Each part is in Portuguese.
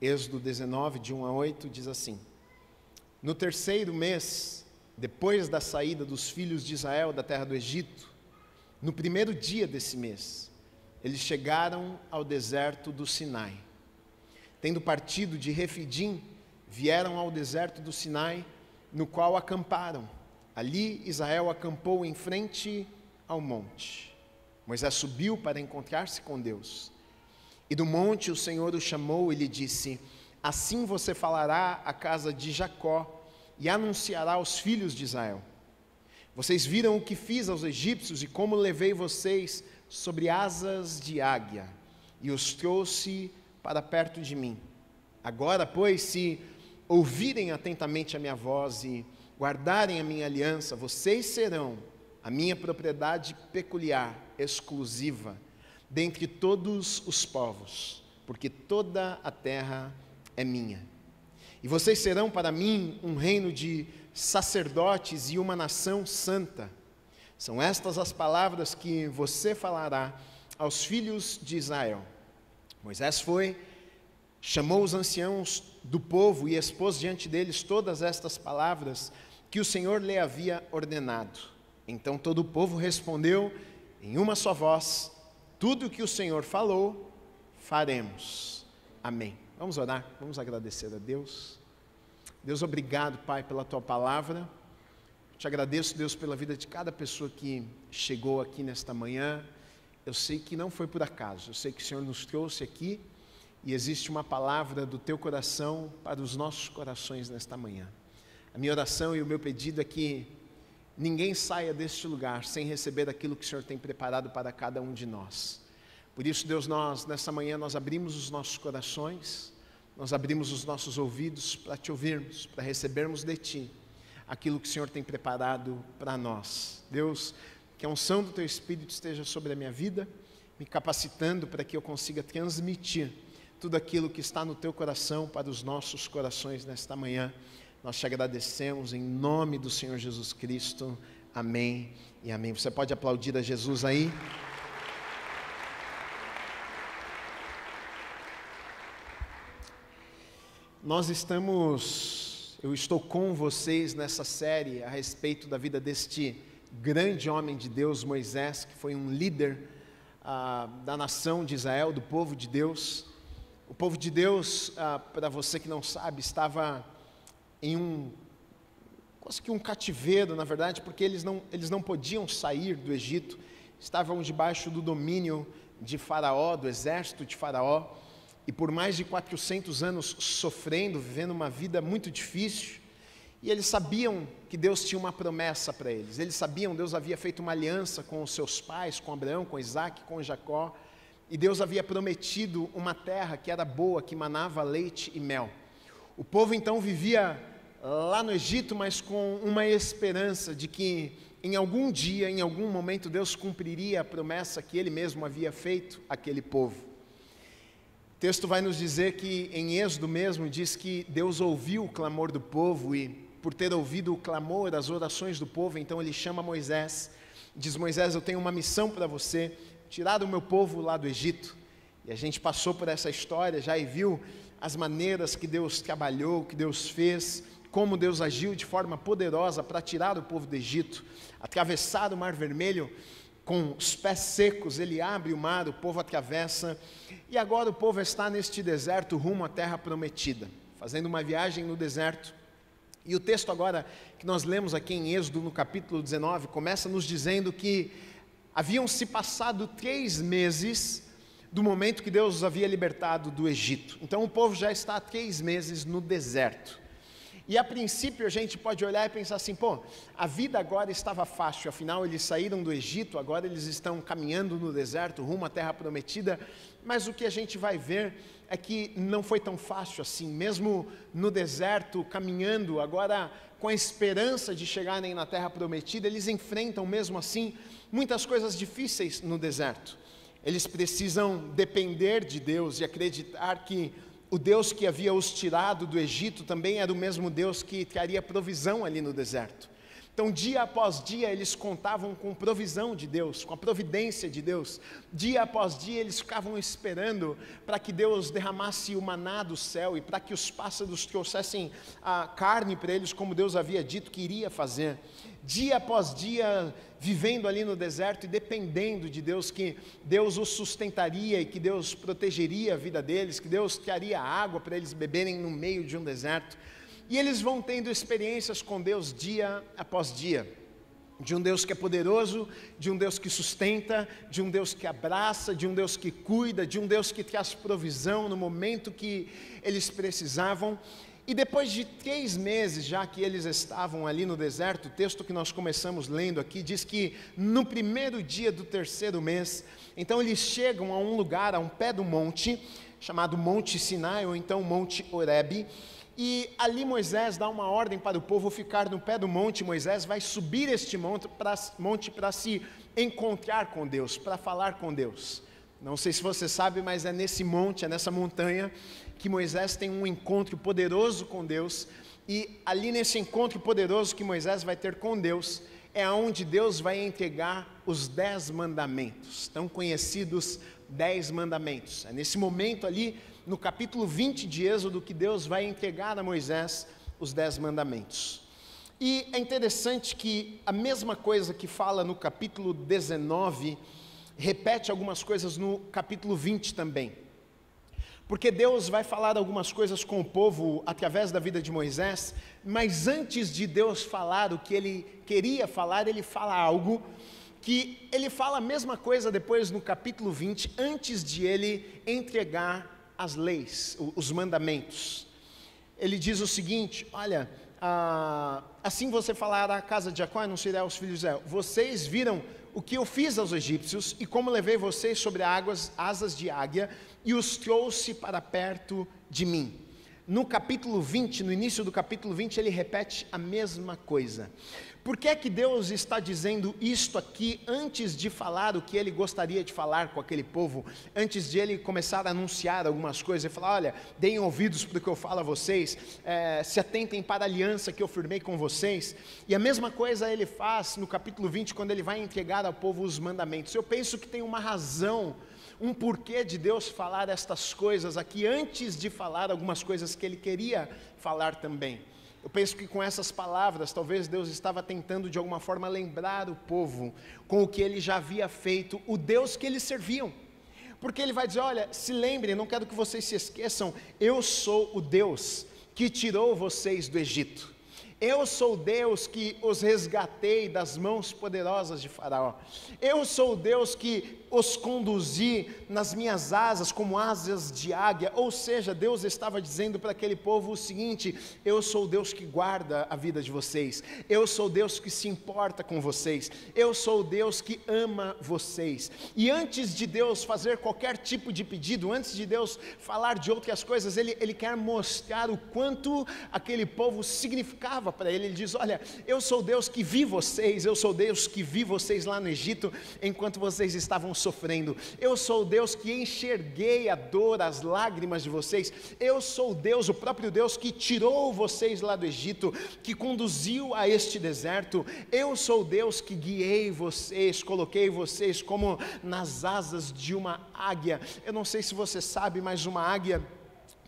Êxodo 19, de 1 a 8, diz assim: No terceiro mês, depois da saída dos filhos de Israel da terra do Egito, no primeiro dia desse mês, eles chegaram ao deserto do Sinai. Tendo partido de Refidim, vieram ao deserto do Sinai, no qual acamparam. Ali Israel acampou em frente ao monte. Moisés subiu para encontrar-se com Deus. E do monte o Senhor o chamou e lhe disse: Assim você falará à casa de Jacó e anunciará aos filhos de Israel: Vocês viram o que fiz aos egípcios e como levei vocês sobre asas de águia e os trouxe para perto de mim. Agora, pois, se ouvirem atentamente a minha voz e guardarem a minha aliança, vocês serão a minha propriedade peculiar, exclusiva, dentre todos os povos, porque toda a terra é minha. E vocês serão para mim um reino de sacerdotes e uma nação santa. São estas as palavras que você falará aos filhos de Israel. Moisés foi, chamou os anciãos do povo e expôs diante deles todas estas palavras que o Senhor lhe havia ordenado. Então todo o povo respondeu em uma só voz: Tudo o que o Senhor falou, faremos. Amém. Vamos orar, vamos agradecer a Deus. Deus, obrigado, Pai, pela Tua palavra. Te agradeço, Deus, pela vida de cada pessoa que chegou aqui nesta manhã. Eu sei que não foi por acaso, eu sei que o Senhor nos trouxe aqui e existe uma palavra do Teu coração para os nossos corações nesta manhã. A minha oração e o meu pedido é que ninguém saia deste lugar sem receber aquilo que o Senhor tem preparado para cada um de nós. Por isso, Deus, nessa manhã nós abrimos os nossos corações, nós abrimos os nossos ouvidos para Te ouvirmos, para recebermos de Ti aquilo que o Senhor tem preparado para nós. Deus, que a unção do Teu Espírito esteja sobre a minha vida, me capacitando para que eu consiga transmitir tudo aquilo que está no Teu coração para os nossos corações nesta manhã. Nós Te agradecemos em nome do Senhor Jesus Cristo. Amém e amém. Você pode aplaudir a Jesus aí? Eu estou com vocês nessa série a respeito da vida deste grande homem de Deus, Moisés, que foi um líder da nação de Israel, do povo de Deus. O povo de Deus, para você que não sabe, estava em quase que um cativeiro, na verdade, porque eles não podiam sair do Egito, estavam debaixo do domínio de Faraó, do exército de Faraó, e por mais de 400 anos sofrendo, vivendo uma vida muito difícil. E eles sabiam que Deus tinha uma promessa para eles. Eles sabiam, Deus havia feito uma aliança com os seus pais, com Abraão, com Isaac, com Jacó. E Deus havia prometido uma terra que era boa, que manava leite e mel. O povo então vivia lá no Egito, mas com uma esperança de que em algum dia, em algum momento, Deus cumpriria a promessa que Ele mesmo havia feito àquele povo. O texto vai nos dizer que em Êxodo mesmo diz que Deus ouviu o clamor do povo e por ter ouvido o clamor, as orações do povo, então Ele chama Moisés, diz: Moisés, eu tenho uma missão para você, tirar o meu povo lá do Egito. E a gente passou por essa história já e viu as maneiras que Deus trabalhou, que Deus fez, como Deus agiu de forma poderosa para tirar o povo do Egito, atravessar o Mar Vermelho com os pés secos. Ele abre o mar, o povo atravessa, e agora o povo está neste deserto rumo à terra prometida, fazendo uma viagem no deserto. E o texto agora que nós lemos aqui em Êxodo, no capítulo 19, começa nos dizendo que haviam se passado 3 meses do momento que Deus os havia libertado do Egito. Então o povo já está há 3 meses no deserto. E a princípio a gente pode olhar e pensar assim: a vida agora estava fácil, afinal eles saíram do Egito, agora eles estão caminhando no deserto, rumo à terra prometida. Mas o que a gente vai ver é que não foi tão fácil assim, mesmo no deserto, caminhando, agora com a esperança de chegarem na terra prometida, eles enfrentam mesmo assim muitas coisas difíceis no deserto. Eles precisam depender de Deus e acreditar que o Deus que havia os tirado do Egito também era o mesmo Deus que traria provisão ali no deserto. Então, dia após dia, eles contavam com provisão de Deus, com a providência de Deus. Dia após dia, eles ficavam esperando para que Deus derramasse o maná do céu e para que os pássaros trouxessem a carne para eles, como Deus havia dito que iria fazer. Dia após dia, vivendo ali no deserto e dependendo de Deus, que Deus os sustentaria e que Deus protegeria a vida deles, que Deus traria água para eles beberem no meio de um deserto. E eles vão tendo experiências com Deus dia após dia, de um Deus que é poderoso, de um Deus que sustenta, de um Deus que abraça, de um Deus que cuida, de um Deus que traz provisão no momento que eles precisavam. E depois de 3 meses já que eles estavam ali no deserto, o texto que nós começamos lendo aqui diz que no primeiro dia do 3º mês, então eles chegam a um lugar, a um pé do monte, chamado Monte Sinai, ou então Monte Horebe. E ali Moisés dá uma ordem para o povo ficar no pé do monte. Moisés vai subir este monte para se encontrar com Deus, para falar com Deus. Não sei se você sabe, mas é nesse monte, é nessa montanha, que Moisés tem um encontro poderoso com Deus. E ali nesse encontro poderoso que Moisés vai ter com Deus, é onde Deus vai entregar os 10 mandamentos, tão conhecidos 10 mandamentos. É nesse momento ali, no capítulo 20 de Êxodo, que Deus vai entregar a Moisés os 10 mandamentos. E é interessante que a mesma coisa que fala no capítulo 19, repete algumas coisas no capítulo 20 também. Porque Deus vai falar algumas coisas com o povo através da vida de Moisés, mas antes de Deus falar o que ele queria falar, ele fala algo que ele fala a mesma coisa depois no capítulo 20, antes de ele entregar as leis, os mandamentos. Ele diz o seguinte: olha, assim você falará à casa de Jacó, anunciará aos filhos de Israel: vocês viram o que eu fiz aos egípcios e como levei vocês sobre águas, asas de águia, e os trouxe para perto de mim. No capítulo 20, no início do capítulo 20, ele repete a mesma coisa. Por que é que Deus está dizendo isto aqui antes de falar o que ele gostaria de falar com aquele povo? Antes de ele começar a anunciar algumas coisas e falar: olha, deem ouvidos para o que eu falo a vocês, se atentem para a aliança que eu firmei com vocês. E a mesma coisa ele faz no capítulo 20, quando ele vai entregar ao povo os mandamentos. Eu penso que tem uma razão, um porquê de Deus falar estas coisas aqui, antes de falar algumas coisas que ele queria falar também. Eu penso que com essas palavras, talvez Deus estava tentando de alguma forma lembrar o povo com o que ele já havia feito, o Deus que eles serviam. Porque ele vai dizer: olha, se lembrem, não quero que vocês se esqueçam, eu sou o Deus que tirou vocês do Egito. Eu sou o Deus que os resgatei das mãos poderosas de Faraó. Eu sou o Deus que os conduzi nas minhas asas, como asas de águia. Ou seja, Deus estava dizendo para aquele povo o seguinte: eu sou o Deus que guarda a vida de vocês. Eu sou o Deus que se importa com vocês. Eu sou o Deus que ama vocês. E antes de Deus fazer qualquer tipo de pedido, antes de Deus falar de outras coisas, Ele quer mostrar o quanto aquele povo significava para Ele. Ele diz: olha, eu sou o Deus que vi vocês. Eu sou o Deus que vi vocês lá no Egito, enquanto vocês estavam sofrendo. Eu sou o Deus que enxerguei a dor, as lágrimas de vocês. Eu sou o Deus, o próprio Deus que tirou vocês lá do Egito, que conduziu a este deserto. Eu sou o Deus que guiei vocês, coloquei vocês como nas asas de uma águia. Eu não sei se você sabe, mas uma águia,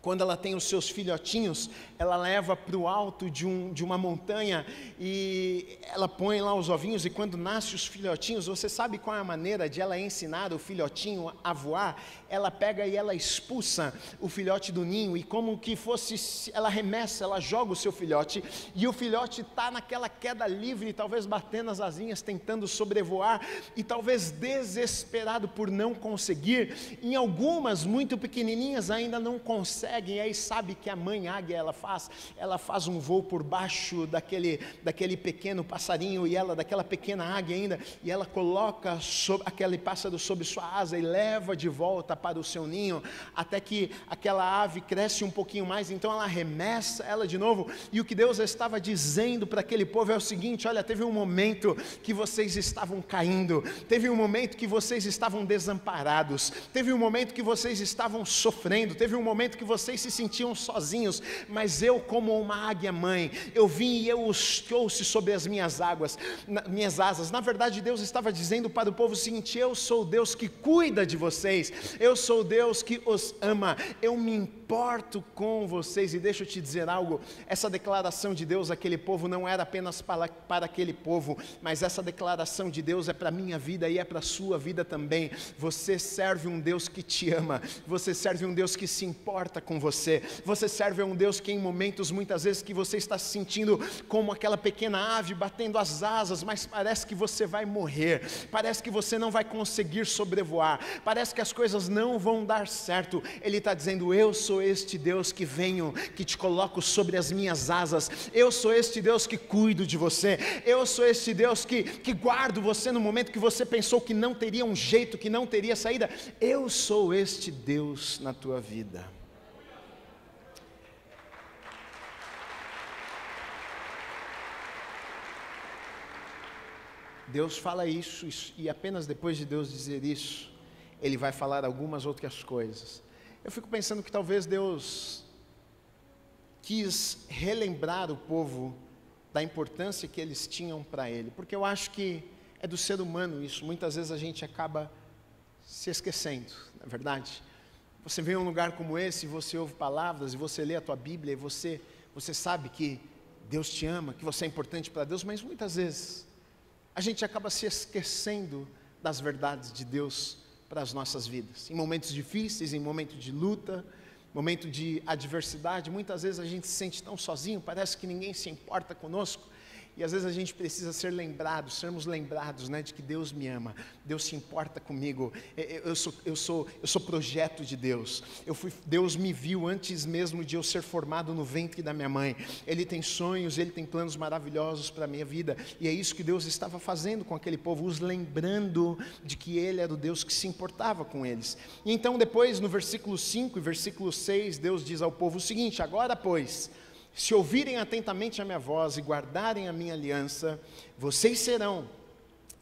quando ela tem os seus filhotinhos, ela leva para o alto de uma montanha e ela põe lá os ovinhos, e quando nascem os filhotinhos, você sabe qual é a maneira de ela ensinar o filhotinho a voar? Ela pega e ela expulsa o filhote do ninho, e como que fosse, ela arremessa, ela joga o seu filhote, e o filhote está naquela queda livre, talvez batendo as asinhas, tentando sobrevoar, e talvez desesperado por não conseguir. Em algumas muito pequenininhas ainda não conseguem, e aí sabe que a mãe águia ela faz um voo por baixo daquele pequeno passarinho, e ela, daquela pequena águia ainda, e ela coloca aquele pássaro sob sua asa e leva de volta para o seu ninho, até que aquela ave cresce um pouquinho mais, então ela arremessa ela de novo. E o que Deus estava dizendo para aquele povo é o seguinte: olha, teve um momento que vocês estavam caindo, teve um momento que vocês estavam desamparados, teve um momento que vocês estavam sofrendo, teve um momento que vocês vocês se sentiam sozinhos, mas eu, como uma águia mãe, eu vim e eu os trouxe sobre as minhas minhas asas. Na verdade, Deus estava dizendo para o povo o seguinte: eu sou o Deus que cuida de vocês, eu sou o Deus que os ama, eu me importo com vocês. E deixa eu te dizer algo, essa declaração de Deus àquele povo não era apenas para aquele povo, mas essa declaração de Deus é para a minha vida e é para a sua vida também. Você serve um Deus que te ama, você serve um Deus que se importa com você, você serve a um Deus que em momentos muitas vezes que você está se sentindo como aquela pequena ave batendo as asas, mas parece que você vai morrer, parece que você não vai conseguir sobrevoar, parece que as coisas não vão dar certo. Ele está dizendo: eu sou este Deus que venho, que te coloco sobre as minhas asas, eu sou este Deus que cuido de você, eu sou este Deus que guardo você no momento que você pensou que não teria um jeito, que não teria saída. Eu sou este Deus na tua vida. Deus fala isso, e apenas depois de Deus dizer isso, Ele vai falar algumas outras coisas. Eu fico pensando que talvez Deus quis relembrar o povo da importância que eles tinham para Ele, porque eu acho que é do ser humano isso, muitas vezes a gente acaba se esquecendo, não é verdade? Você vem a um lugar como esse, você ouve palavras, e você lê a tua Bíblia, e você sabe que Deus te ama, que você é importante para Deus, mas muitas vezes a gente acaba se esquecendo das verdades de Deus para as nossas vidas. Em momentos difíceis, em momentos de luta, momento de adversidade, muitas vezes a gente se sente tão sozinho, parece que ninguém se importa conosco. E às vezes a gente precisa sermos lembrados, né, de que Deus me ama, Deus se importa comigo, eu sou projeto de Deus, Deus me viu antes mesmo de eu ser formado no ventre da minha mãe, Ele tem sonhos, Ele tem planos maravilhosos para a minha vida, e é isso que Deus estava fazendo com aquele povo, os lembrando de que Ele era o Deus que se importava com eles. E então depois no versículo 5 e versículo 6, Deus diz ao povo o seguinte: agora pois, se ouvirem atentamente a minha voz e guardarem a minha aliança, vocês serão.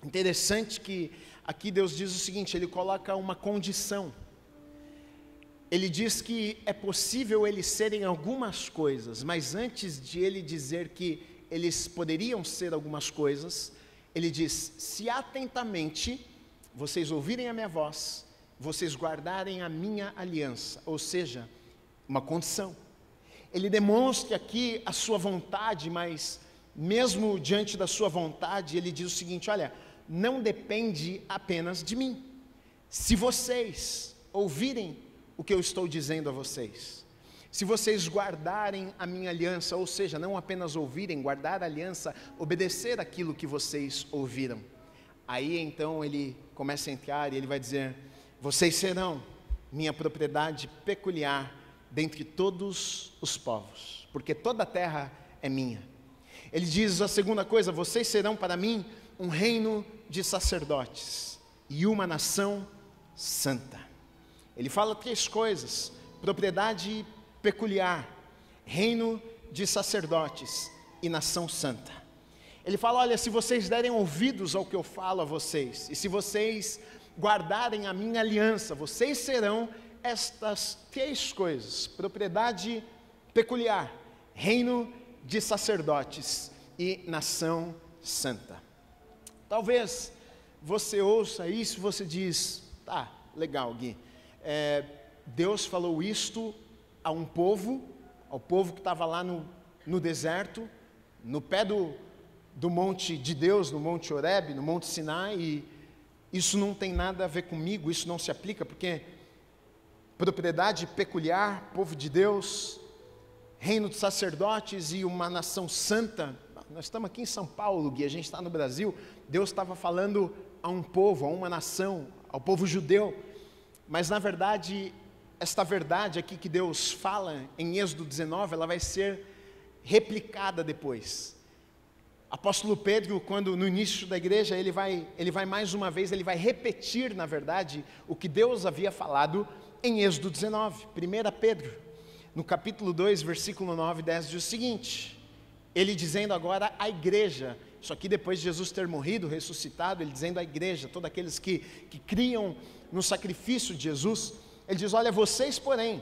Interessante que aqui Deus diz o seguinte, Ele coloca uma condição. Ele diz que é possível eles serem algumas coisas, mas antes de Ele dizer que eles poderiam ser algumas coisas, Ele diz: se atentamente vocês ouvirem a minha voz, vocês guardarem a minha aliança, ou seja, uma condição. Ele demonstra aqui a sua vontade, mas mesmo diante da sua vontade, ele diz o seguinte: olha, não depende apenas de mim. Se vocês ouvirem o que eu estou dizendo a vocês, se vocês guardarem a minha aliança, ou seja, não apenas ouvirem, guardar a aliança, obedecer aquilo que vocês ouviram, aí então ele começa a entrar e ele vai dizer: vocês serão minha propriedade peculiar dentre todos os povos, porque toda a terra é minha. Ele diz a segunda coisa: vocês serão para mim um reino de sacerdotes e uma nação santa. Ele fala três coisas: propriedade peculiar, reino de sacerdotes e nação santa. Ele fala: olha, se vocês derem ouvidos ao que eu falo a vocês, e se vocês guardarem a minha aliança, vocês serão estas três coisas: propriedade peculiar, reino de sacerdotes e nação santa. Talvez você ouça isso e você diz: tá, legal, Gui, Deus falou isto a um povo, ao povo que estava lá no deserto, no pé do monte de Deus, no monte Horebe, no monte Sinai, e isso não tem nada a ver comigo, isso não se aplica, porque propriedade peculiar, povo de Deus, reino de sacerdotes e uma nação santa. Nós estamos aqui em São Paulo, Gui, a gente está no Brasil. Deus estava falando a um povo, a uma nação, ao povo judeu, mas na verdade, esta verdade aqui que Deus fala em Êxodo 19, ela vai ser replicada depois. Apóstolo Pedro, quando no início da igreja, ele vai mais uma vez, ele vai repetir, na verdade, o que Deus havia falado em Êxodo 19, 1 Pedro, no capítulo 2, versículo 9 e 10, diz o seguinte, ele dizendo agora à igreja, isso aqui depois de Jesus ter morrido, ressuscitado, ele dizendo à igreja, todos aqueles que criam no sacrifício de Jesus, ele diz: olha, vocês porém,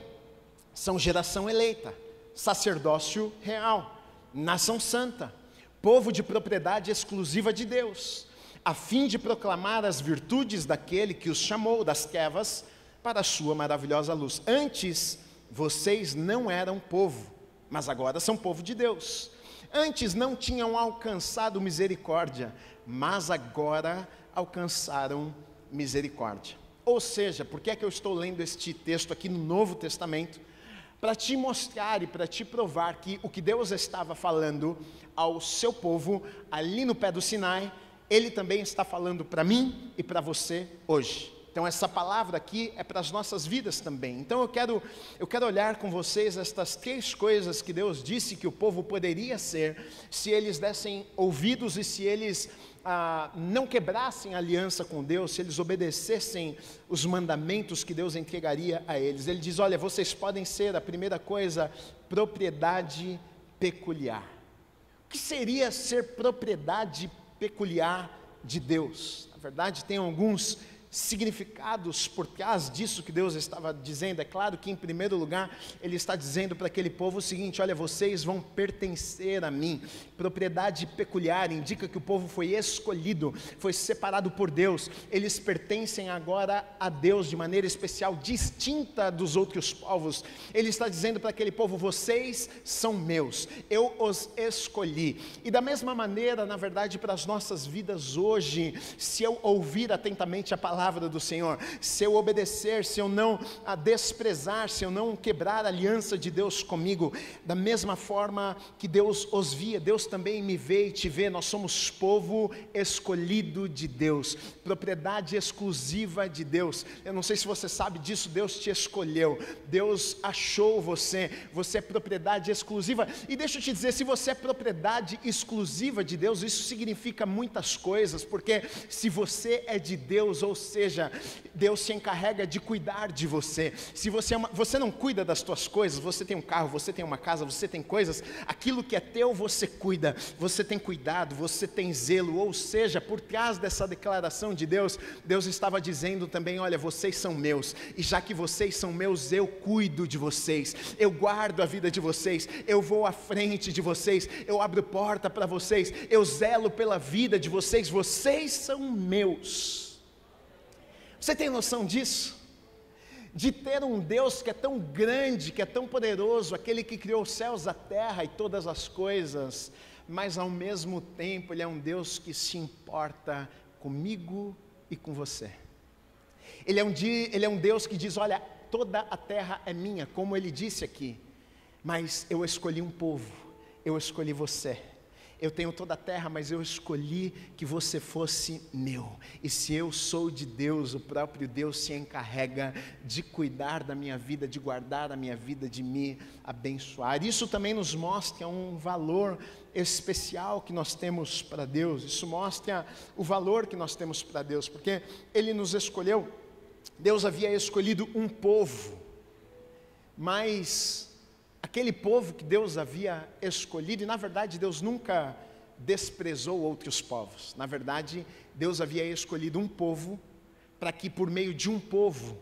São geração eleita, sacerdócio real, nação santa, povo de propriedade exclusiva de Deus, a fim de proclamar as virtudes daquele que os chamou das trevas para a sua maravilhosa luz. Antes, vocês não eram povo, mas agora são povo de Deus. Antes não tinham alcançado misericórdia, mas agora alcançaram misericórdia. Ou seja, por que é que eu estou lendo este texto aqui no Novo Testamento? Para te mostrar e para te provar que o que Deus estava falando ao seu povo ali no pé do Sinai, Ele também está falando para mim e para você hoje. Então essa palavra aqui é para as nossas vidas também. Então eu quero olhar com vocês estas 3 coisas que Deus disse que o povo poderia ser, se eles dessem ouvidos e se eles não quebrassem a aliança com Deus, se eles obedecessem os mandamentos que Deus entregaria a eles. Ele diz, olha, vocês podem ser, a primeira coisa, propriedade peculiar. O que seria ser propriedade peculiar de Deus? Na verdade, tem alguns significados por trás disso que Deus estava dizendo. É claro que em primeiro lugar Ele está dizendo para aquele povo o seguinte, olha, vocês vão pertencer a mim. Propriedade peculiar indica que o povo foi escolhido, foi separado por Deus, eles pertencem agora a Deus de maneira especial, distinta dos outros povos. Ele está dizendo para aquele povo, vocês são meus, eu os escolhi. E da mesma maneira, na verdade, para as nossas vidas hoje, se eu ouvir atentamente a palavra do Senhor, se eu obedecer, se eu não desprezar, se eu não quebrar a aliança de Deus comigo, da mesma forma que Deus os via, Deus também me vê e te vê. Nós somos povo escolhido de Deus, propriedade exclusiva de Deus. Eu não sei se você sabe disso, Deus te escolheu, Deus achou você, você é propriedade exclusiva. E deixa eu te dizer, se você é propriedade exclusiva de Deus, isso significa muitas coisas, porque se você é de Deus, ou seja, Deus se encarrega de cuidar de você. Se você não cuida das tuas coisas, você tem um carro, você tem uma casa, você tem coisas, aquilo que é teu você cuida, você tem cuidado, você tem zelo. Ou seja, por trás dessa declaração de Deus, Deus estava dizendo também, olha, vocês são meus, e já que vocês são meus, eu cuido de vocês, eu guardo a vida de vocês, eu vou à frente de vocês, eu abro porta para vocês, eu zelo pela vida de vocês, vocês são meus. Você tem noção disso? De ter um Deus que é tão grande, que é tão poderoso, aquele que criou os céus, a terra e todas as coisas, mas ao mesmo tempo Ele é um Deus que se importa comigo e com você. Ele é um Deus que diz, olha, toda a terra é minha, como Ele disse aqui, mas eu escolhi um povo, eu escolhi você. Eu tenho toda a terra, mas eu escolhi que você fosse meu. E se eu sou de Deus, o próprio Deus se encarrega de cuidar da minha vida, de guardar a minha vida, de me abençoar. Isso também nos mostra um valor especial que nós temos para Deus. Isso mostra o valor que nós temos para Deus, porque Ele nos escolheu. Deus havia escolhido um povo, mas aquele povo que Deus havia escolhido, e na verdade Deus nunca desprezou outros povos. Na verdade, Deus havia escolhido um povo, para que por meio de um povo,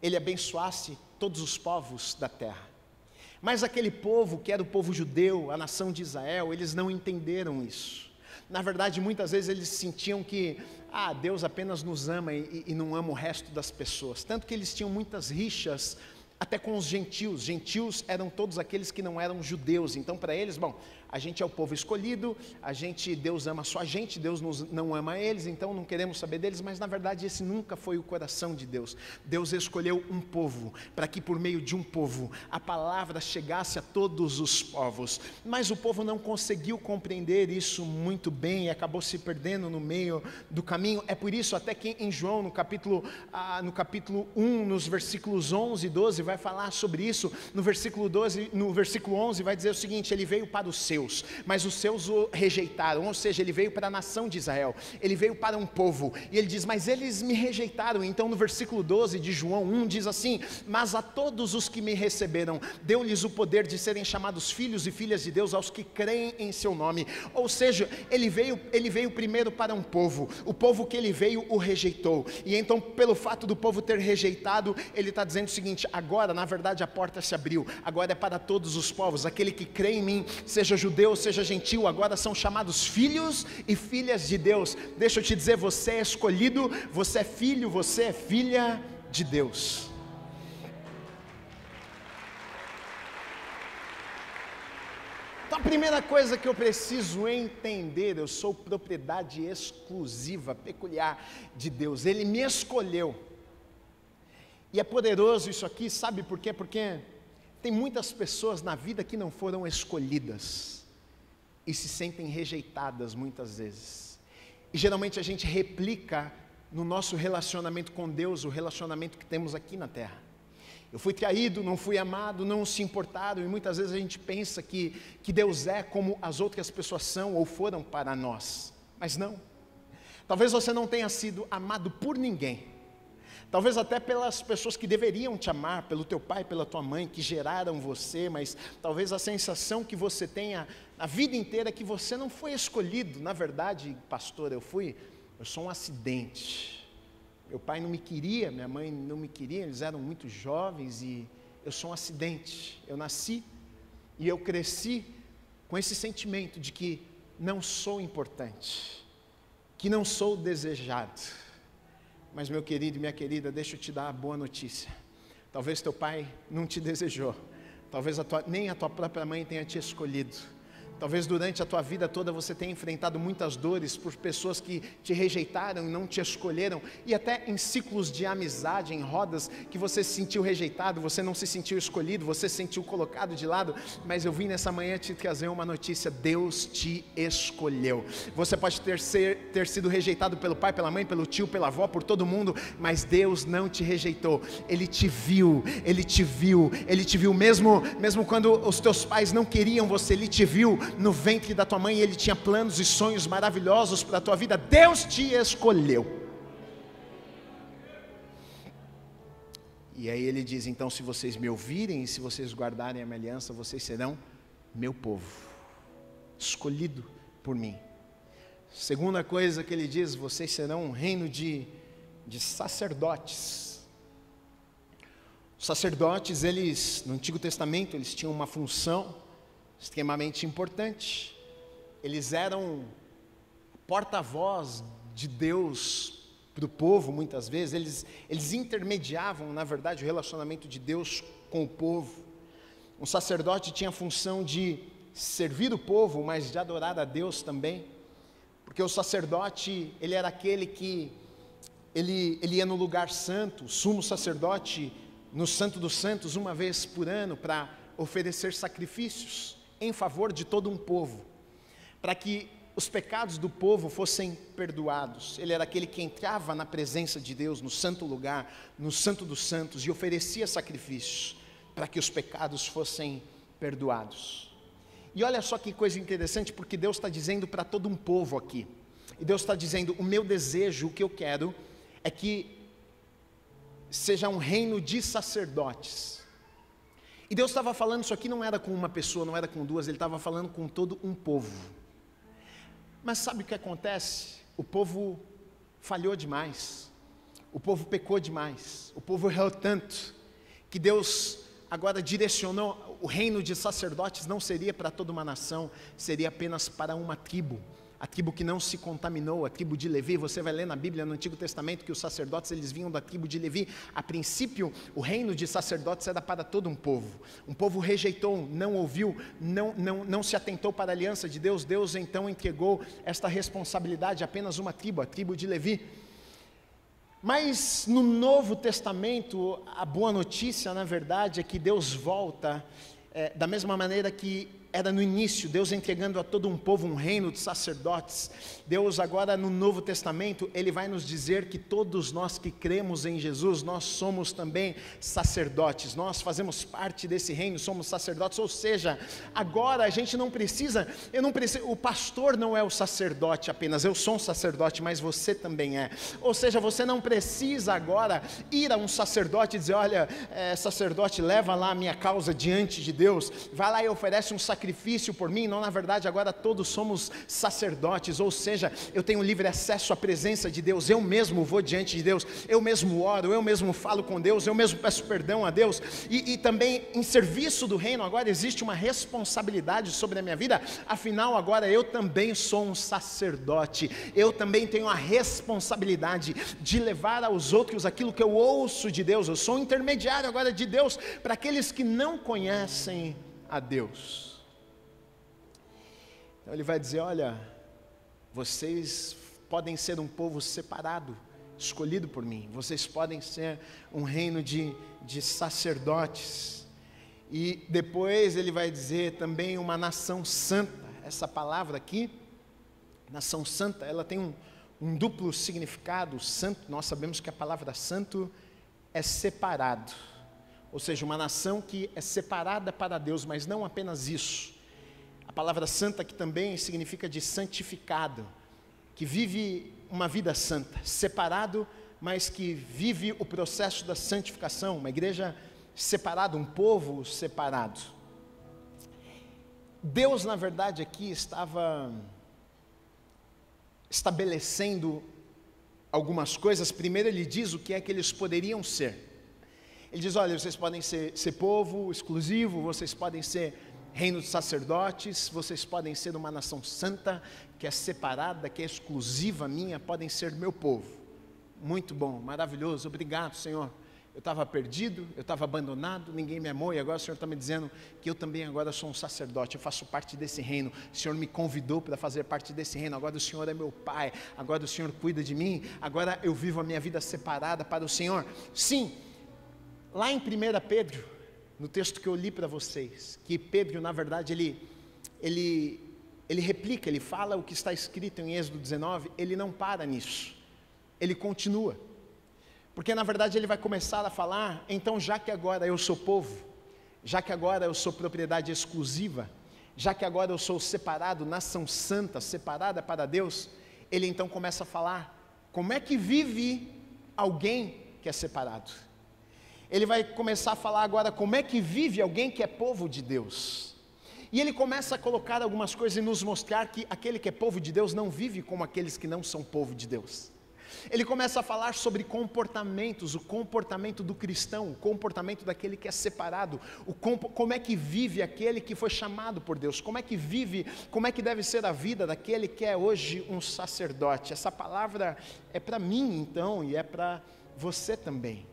Ele abençoasse todos os povos da terra. Mas aquele povo, que era o povo judeu, a nação de Israel, eles não entenderam isso. Na verdade, muitas vezes eles sentiam que, Deus apenas nos ama e não ama o resto das pessoas. Tanto que eles tinham muitas rixas até com os gentios. Gentios eram todos aqueles que não eram judeus. Então para eles, a gente é o povo escolhido, Deus ama só a gente, Deus não ama eles, então não queremos saber deles. Mas na verdade esse nunca foi o coração de Deus. Deus escolheu um povo, para que por meio de um povo a palavra chegasse a todos os povos. Mas o povo não conseguiu compreender isso muito bem e acabou se perdendo no meio do caminho. É por isso até que em João, no capítulo 1, nos versículos 11 e 12, vai falar sobre isso. No versículo 11 vai dizer o seguinte: Ele veio para os seus, mas os seus o rejeitaram. Ou seja, Ele veio para a nação de Israel, Ele veio para um povo, e Ele diz, mas eles me rejeitaram. Então no versículo 12 de João 1 diz assim: mas a todos os que me receberam, deu-lhes o poder de serem chamados filhos e filhas de Deus, aos que creem em seu nome. Ou seja, Ele veio primeiro para um povo, o povo que Ele veio o rejeitou, e então pelo fato do povo ter rejeitado, Ele está dizendo o seguinte: agora agora, na verdade, a porta se abriu, agora é para todos os povos, aquele que crê em mim, seja judeu, seja gentil, agora são chamados filhos e filhas de Deus. Deixa eu te dizer, você é escolhido, você é filho, você é filha de Deus. Então a primeira coisa que eu preciso entender, eu sou propriedade exclusiva, peculiar de Deus, Ele me escolheu. E é poderoso isso aqui, sabe por quê? Porque tem muitas pessoas na vida que não foram escolhidas e se sentem rejeitadas muitas vezes. E geralmente a gente replica no nosso relacionamento com Deus o relacionamento que temos aqui na terra. Eu fui traído, não fui amado, não se importaram, e muitas vezes a gente pensa que Deus é como as outras pessoas são ou foram para nós, mas não. Talvez você não tenha sido amado por ninguém, talvez até pelas pessoas que deveriam te amar, pelo teu pai, pela tua mãe, que geraram você, mas talvez a sensação que você tenha a vida inteira é que você não foi escolhido. Na verdade, pastor, eu sou um acidente. Meu pai não me queria, minha mãe não me queria, eles eram muito jovens e eu sou um acidente. Eu nasci e eu cresci com esse sentimento de que não sou importante, que não sou desejado. Mas meu querido e minha querida, deixa eu te dar a boa notícia. Talvez teu pai não te desejou, talvez nem a tua própria mãe tenha te escolhido. Talvez durante a tua vida toda você tenha enfrentado muitas dores por pessoas que te rejeitaram e não te escolheram, e até em ciclos de amizade, em rodas, que você se sentiu rejeitado, você não se sentiu escolhido, você se sentiu colocado de lado, mas eu vim nessa manhã te trazer uma notícia: Deus te escolheu. Você pode ter sido rejeitado pelo pai, pela mãe, pelo tio, pela avó, por todo mundo, mas Deus não te rejeitou. Ele te viu, Ele te viu, Ele te viu mesmo quando os teus pais não queriam você, Ele te viu no ventre da tua mãe, Ele tinha planos e sonhos maravilhosos para a tua vida. Deus te escolheu. E aí Ele diz: então, se vocês me ouvirem e se vocês guardarem a minha aliança, vocês serão meu povo, escolhido por mim. Segunda coisa que Ele diz: vocês serão um reino de sacerdotes. Os sacerdotes, eles, no Antigo Testamento, eles tinham uma função extremamente importante. Eles eram porta-voz de Deus para o povo. Muitas vezes eles intermediavam, na verdade, o relacionamento de Deus com o povo. Um sacerdote tinha a função de servir o povo, mas de adorar a Deus também, porque o sacerdote, ele era aquele que ele ia no lugar santo, o sumo sacerdote, no Santo dos Santos, uma vez por ano, para oferecer sacrifícios em favor de todo um povo, para que os pecados do povo fossem perdoados. Ele era aquele que entrava na presença de Deus, no santo lugar, no Santo dos Santos, e oferecia sacrifícios, para que os pecados fossem perdoados. E olha só que coisa interessante, porque Deus está dizendo para todo um povo aqui, e Deus está dizendo: o meu desejo, o que eu quero, é que seja um reino de sacerdotes. E Deus estava falando isso aqui, não era com uma pessoa, não era com duas, Ele estava falando com todo um povo. Mas sabe o que acontece? O povo falhou demais, o povo pecou demais, o povo errou tanto, que Deus agora direcionou: o reino de sacerdotes não seria para toda uma nação, seria apenas para uma tribo. A tribo que não se contaminou, a tribo de Levi. Você vai ler na Bíblia, no Antigo Testamento, que os sacerdotes, eles vinham da tribo de Levi. A princípio, o reino de sacerdotes era para todo um povo. Um povo rejeitou, não ouviu, não se atentou para a aliança de Deus. Deus então entregou esta responsabilidade a apenas uma tribo, a tribo de Levi. Mas no Novo Testamento, a boa notícia, na verdade, é que Deus volta da mesma maneira que era no início, Deus entregando a todo um povo um reino de sacerdotes. Deus agora no Novo Testamento, Ele vai nos dizer que todos nós que cremos em Jesus, nós somos também sacerdotes, nós fazemos parte desse reino, somos sacerdotes. Ou seja, agora a gente não precisa, o pastor não é o sacerdote apenas, eu sou um sacerdote, mas você também é. Ou seja, você não precisa agora ir a um sacerdote e dizer: olha, sacerdote, leva lá a minha causa diante de Deus, vai lá e oferece um sacrifício sacrifício por mim, não, na verdade agora todos somos sacerdotes, ou seja, eu tenho livre acesso à presença de Deus, eu mesmo vou diante de Deus, eu mesmo oro, eu mesmo falo com Deus, eu mesmo peço perdão a Deus, e também em serviço do reino agora existe uma responsabilidade sobre a minha vida, afinal agora eu também sou um sacerdote, eu também tenho a responsabilidade de levar aos outros aquilo que eu ouço de Deus, eu sou um intermediário agora de Deus, para aqueles que não conhecem a Deus. Então ele vai dizer, olha, vocês podem ser um povo separado, escolhido por mim, vocês podem ser um reino de sacerdotes, e depois ele vai dizer também uma nação santa. Essa palavra aqui, nação santa, ela tem um duplo significado. Santo, nós sabemos que a palavra santo é separado, ou seja, uma nação que é separada para Deus, mas não apenas isso. A palavra santa aqui também significa de santificado, que vive uma vida santa, separado, mas que vive o processo da santificação, uma igreja separada, um povo separado. Deus, na verdade, aqui estava estabelecendo algumas coisas. Primeiro ele diz o que é que eles poderiam ser. Ele diz, olha, vocês podem ser povo exclusivo, vocês podem ser reino de sacerdotes, vocês podem ser uma nação santa, que é separada, que é exclusiva minha, podem ser meu povo. Muito bom, maravilhoso, obrigado, Senhor. Eu estava perdido, eu estava abandonado, ninguém me amou, e agora o Senhor está me dizendo que eu também agora sou um sacerdote, eu faço parte desse reino, o Senhor me convidou para fazer parte desse reino, agora o Senhor é meu Pai, agora o Senhor cuida de mim, agora eu vivo a minha vida separada para o Senhor. Sim, lá em 1 Pedro, no texto que eu li para vocês, que Pedro, na verdade, ele replica, ele fala o que está escrito em Êxodo 19, ele não para nisso, ele continua. Porque na verdade ele vai começar a falar, então já que agora eu sou povo, já que agora eu sou propriedade exclusiva, já que agora eu sou separado, nação santa, separada para Deus, ele então começa a falar, como é que vive alguém que é separado? Ele vai começar a falar agora como é que vive alguém que é povo de Deus. E ele começa a colocar algumas coisas e nos mostrar que aquele que é povo de Deus não vive como aqueles que não são povo de Deus. Ele começa a falar sobre comportamentos, o comportamento do cristão, o comportamento daquele que é separado, como é que vive aquele que foi chamado por Deus, como é que vive, como é que deve ser a vida daquele que é hoje um sacerdote. Essa palavra é para mim então, e é para você também.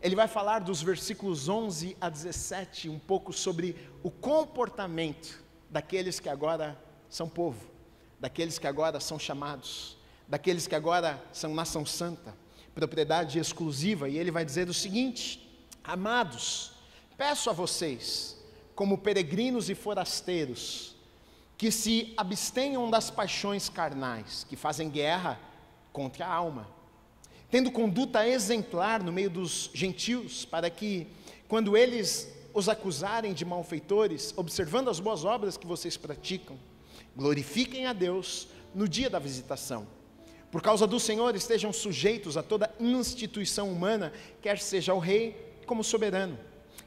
Ele vai falar dos versículos 11 a 17, um pouco sobre o comportamento daqueles que agora são povo, daqueles que agora são chamados, daqueles que agora são nação santa, propriedade exclusiva. E ele vai dizer o seguinte: amados, peço a vocês, como peregrinos e forasteiros, que se abstenham das paixões carnais, que fazem guerra contra a alma, tendo conduta exemplar no meio dos gentios, para que, quando eles os acusarem de malfeitores, observando as boas obras que vocês praticam, glorifiquem a Deus no dia da visitação. Por causa do Senhor, estejam sujeitos a toda instituição humana, quer seja o rei como soberano,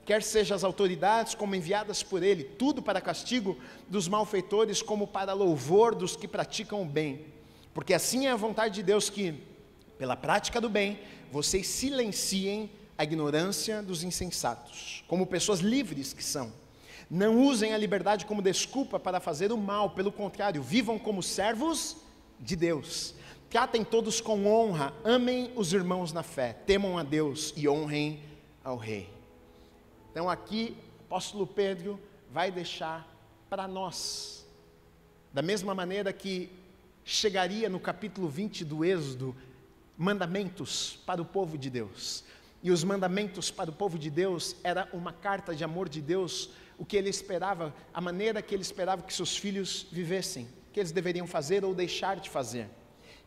quer seja as autoridades como enviadas por ele, tudo para castigo dos malfeitores, como para louvor dos que praticam o bem. Porque assim é a vontade de Deus que, pela prática do bem, vocês silenciem a ignorância dos insensatos, como pessoas livres que são. Não usem a liberdade como desculpa para fazer o mal, pelo contrário, vivam como servos de Deus. Tratem todos com honra, amem os irmãos na fé, temam a Deus e honrem ao rei. Então aqui, o apóstolo Pedro vai deixar para nós, da mesma maneira que chegaria no capítulo 20 do Êxodo, mandamentos para o povo de Deus. E os mandamentos para o povo de Deus era uma carta de amor de Deus, o que ele esperava, a maneira que ele esperava que seus filhos vivessem, que eles deveriam fazer ou deixar de fazer.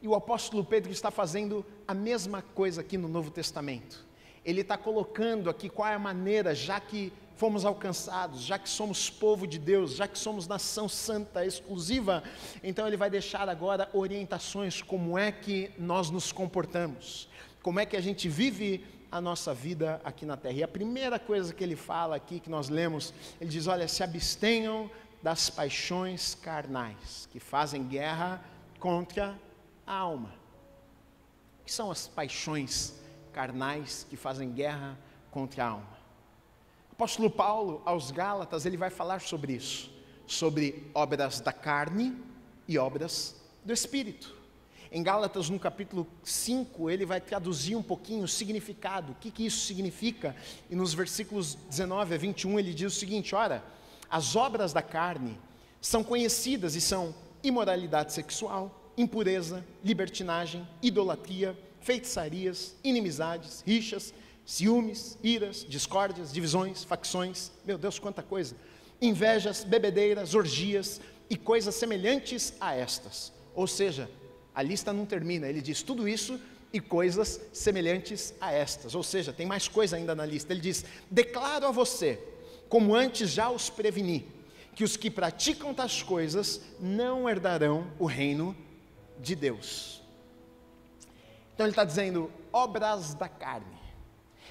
E o apóstolo Pedro está fazendo a mesma coisa aqui no Novo Testamento. Ele está colocando aqui qual é a maneira, já que fomos alcançados, já que somos povo de Deus, já que somos nação santa, exclusiva, então ele vai deixar agora orientações, como é que nós nos comportamos, como é que a gente vive a nossa vida aqui na terra. E a primeira coisa que ele fala aqui, que nós lemos, ele diz, olha, se abstenham das paixões carnais, que fazem guerra contra a alma. O que são as paixões carnais que fazem guerra contra a alma? O apóstolo Paulo, aos Gálatas, ele vai falar sobre isso, sobre obras da carne e obras do Espírito. Em Gálatas, no capítulo 5, ele vai traduzir um pouquinho o significado, o que isso significa, e nos versículos 19 a 21 ele diz o seguinte: ora, as obras da carne são conhecidas e são imoralidade sexual, impureza, libertinagem, idolatria, feitiçarias, inimizades, rixas, ciúmes, iras, discórdias, divisões, facções, meu Deus, quanta coisa, invejas, bebedeiras, orgias e coisas semelhantes a estas. Ou seja, a lista não termina, ele diz tudo isso e coisas semelhantes a estas. Ou seja, tem mais coisa ainda na lista. Ele diz: declaro a você, como antes já os preveni, que os que praticam tais coisas não herdarão o reino de Deus. Então ele está dizendo obras da carne.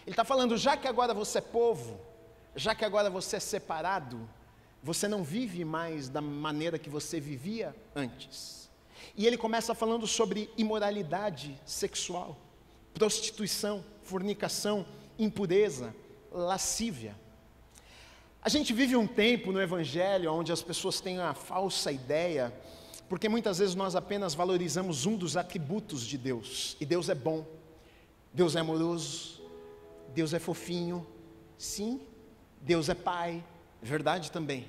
Ele está falando, já que agora você é povo, já que agora você é separado, você não vive mais da maneira que você vivia antes. E ele começa falando sobre imoralidade sexual, prostituição, fornicação, impureza, lascívia. A gente vive um tempo no Evangelho onde as pessoas têm a falsa ideia, porque muitas vezes nós apenas valorizamos um dos atributos de Deus, e Deus é bom, Deus é amoroso, Deus é fofinho, sim, Deus é pai, verdade também,